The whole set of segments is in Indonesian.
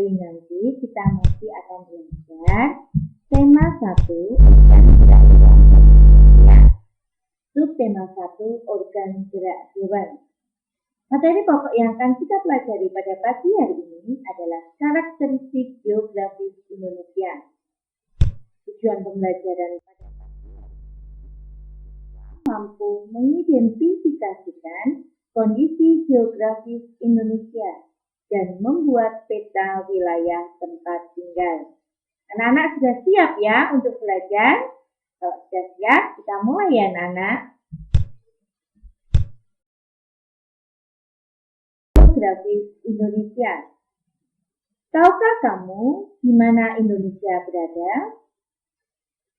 ini nanti kita masih akan belajar tema 1 organ gerak hewan dan manusia. Subtema 1 organ gerak hewan. Materi pokok yang akan kita pelajari pada pagi hari ini adalah karakteristik geografis Indonesia. Tujuan pembelajaran pada pagi hari ini mampu mengidentifikasikan kondisi geografis Indonesia dan membuat peta wilayah tempat tinggal. Anak-anak sudah siap ya untuk belajar? Kalau sudah siap, kita mulai ya anak-anak. Geografis Indonesia. Tahukah kamu di mana Indonesia berada?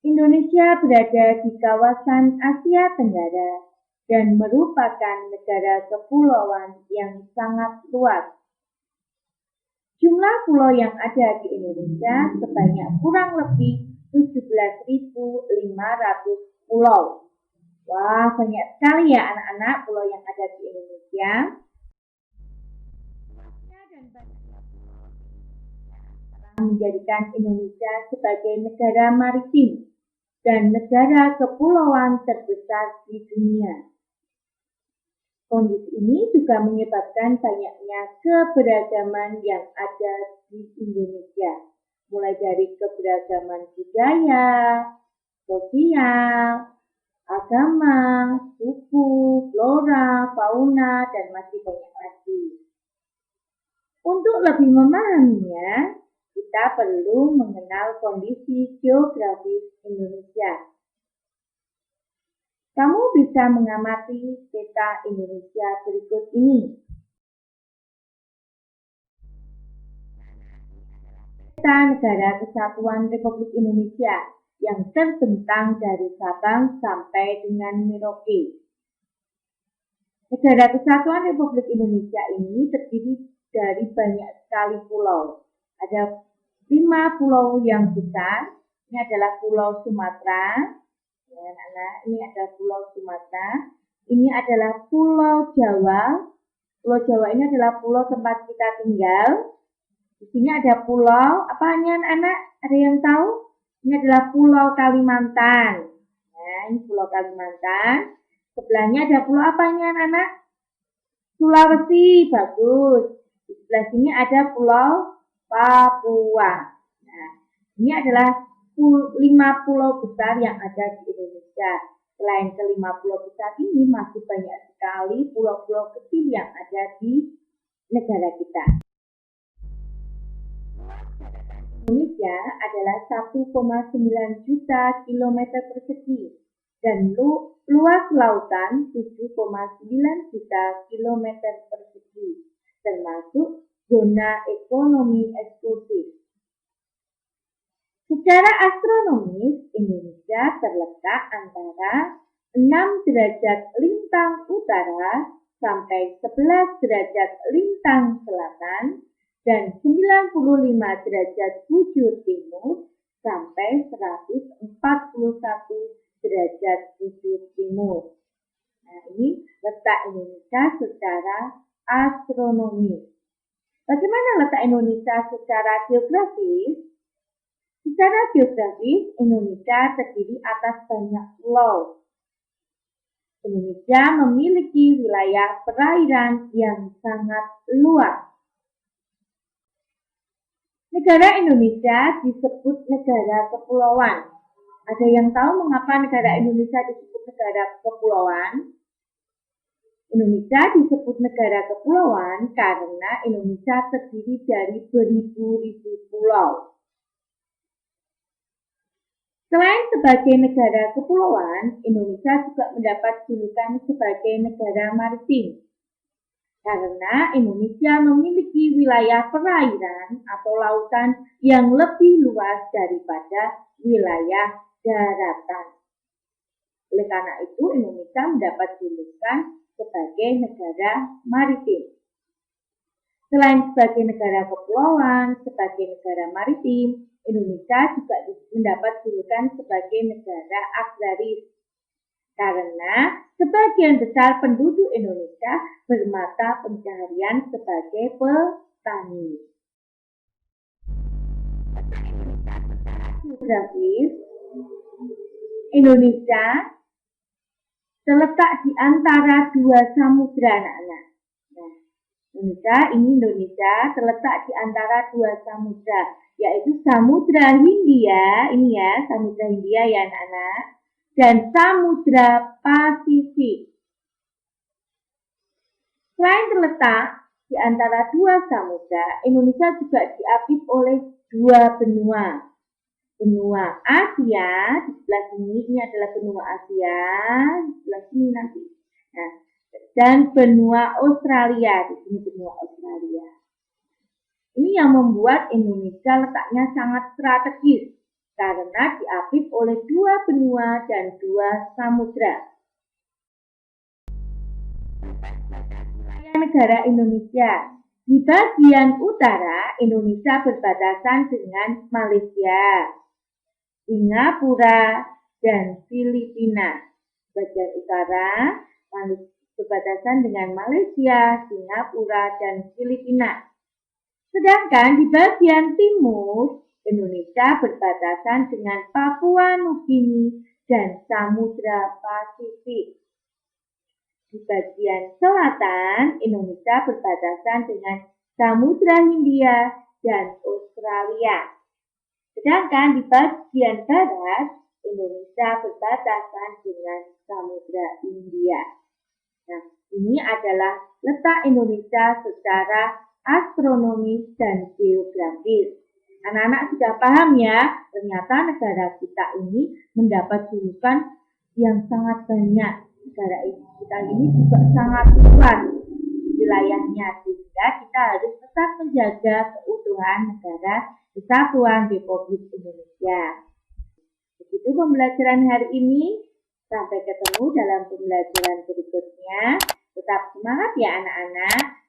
Indonesia berada di kawasan Asia Tenggara dan merupakan negara kepulauan yang sangat luas. Jumlah pulau yang ada di Indonesia sebanyak kurang lebih 17.500 pulau. Wah, banyak sekali ya anak-anak pulau yang ada di Indonesia. Menjadikan Indonesia sebagai negara maritim dan negara kepulauan terbesar di dunia. Kondisi ini juga menyebabkan banyaknya keberagaman yang ada di Indonesia, mulai dari keberagaman budaya, sosial, agama, suku, flora, fauna, dan masih banyak lagi. Untuk lebih memahaminya, kita perlu mengenal kondisi geografis Indonesia. Kamu bisa mengamati peta Indonesia berikut ini. Peta Negara Kesatuan Republik Indonesia yang terbentang dari Sabang sampai dengan Merauke. Negara Kesatuan Republik Indonesia ini terdiri dari banyak sekali pulau. Ada 5 pulau yang besar. Ini adalah Pulau Sumatera. Ya, anak-anak, ini ada Pulau Sumatera. Ini adalah Pulau Jawa. Pulau Jawa ini adalah pulau tempat kita tinggal. Di sini ada pulau, apanya anak-anak? Ada yang tahu? Ini adalah Pulau Kalimantan. Nah, ini Pulau Kalimantan. Sebelahnya ada pulau apanya anak-anak? Sulawesi, bagus. Di sebelah sini ada Pulau Papua. Nah, ini adalah 5 pulau besar yang ada di Indonesia. Selain ke 5 pulau besar ini, masih banyak sekali pulau-pulau kecil yang ada di negara kita. Indonesia adalah 1,9 juta kilometer persegi dan luas lautan 7,9 juta kilometer persegi, termasuk zona ekonomi eksklusif. Secara astronomis, Indonesia terletak antara 6 derajat lintang utara sampai 11 derajat lintang selatan dan 95 derajat bujur timur sampai 141 derajat bujur timur. Nah, ini letak Indonesia secara astronomis. Bagaimana letak Indonesia secara geografis? Secara geografis, Indonesia terdiri atas banyak pulau. Indonesia memiliki wilayah perairan yang sangat luas. Negara Indonesia disebut negara kepulauan. Ada yang tahu mengapa negara Indonesia disebut negara kepulauan? Indonesia disebut negara kepulauan karena Indonesia terdiri dari beribu-ribu pulau. Selain sebagai negara kepulauan, Indonesia juga mendapat julukan sebagai negara maritim. Karena Indonesia memiliki wilayah perairan atau lautan yang lebih luas daripada wilayah daratan. Oleh karena itu, Indonesia mendapat julukan sebagai negara maritim. Selain sebagai negara kepulauan, sebagai negara maritim, Indonesia juga mendapat julukan sebagai negara agraris. Karena sebagian besar penduduk Indonesia bermata pencaharian sebagai petani. Geografis, Indonesia terletak di antara dua samudra, anak-anak. Nah, Indonesia terletak di antara dua samudra, yaitu Samudra Hindia, ini ya, Samudra Hindia ya anak-anak, dan Samudra Pasifik. Selain terletak di antara dua samudra, Indonesia juga diapit oleh dua benua. Benua Asia, di sebelah sini, ini adalah benua Asia, di sebelah sini nanti. Nah, dan benua Australia, di sini benua Australia. Ini yang membuat Indonesia letaknya sangat strategis, karena diapit oleh dua benua dan dua samudra. Negara Indonesia. Di bagian utara, Indonesia berbatasan dengan Malaysia, Singapura, dan Filipina. Bagian utara berbatasan dengan Malaysia, Singapura, dan Filipina. Sedangkan di bagian timur, Indonesia berbatasan dengan Papua Nugini dan Samudra Pasifik. Di bagian selatan, Indonesia berbatasan dengan Samudra Hindia dan Australia. Sedangkan di bagian barat, Indonesia berbatasan dengan Samudra Hindia. Nah, ini adalah letak Indonesia secara astronomis dan geografis. Anak-anak sudah paham ya, ternyata negara kita ini mendapat julukan yang sangat banyak. Negara kita ini juga sangat luas wilayahnya, sehingga kita harus tetap menjaga keutuhan negara Kesatuan Republik Indonesia. Begitu pembelajaran hari ini. Sampai ketemu dalam pembelajaran berikutnya. Tetap semangat ya anak-anak.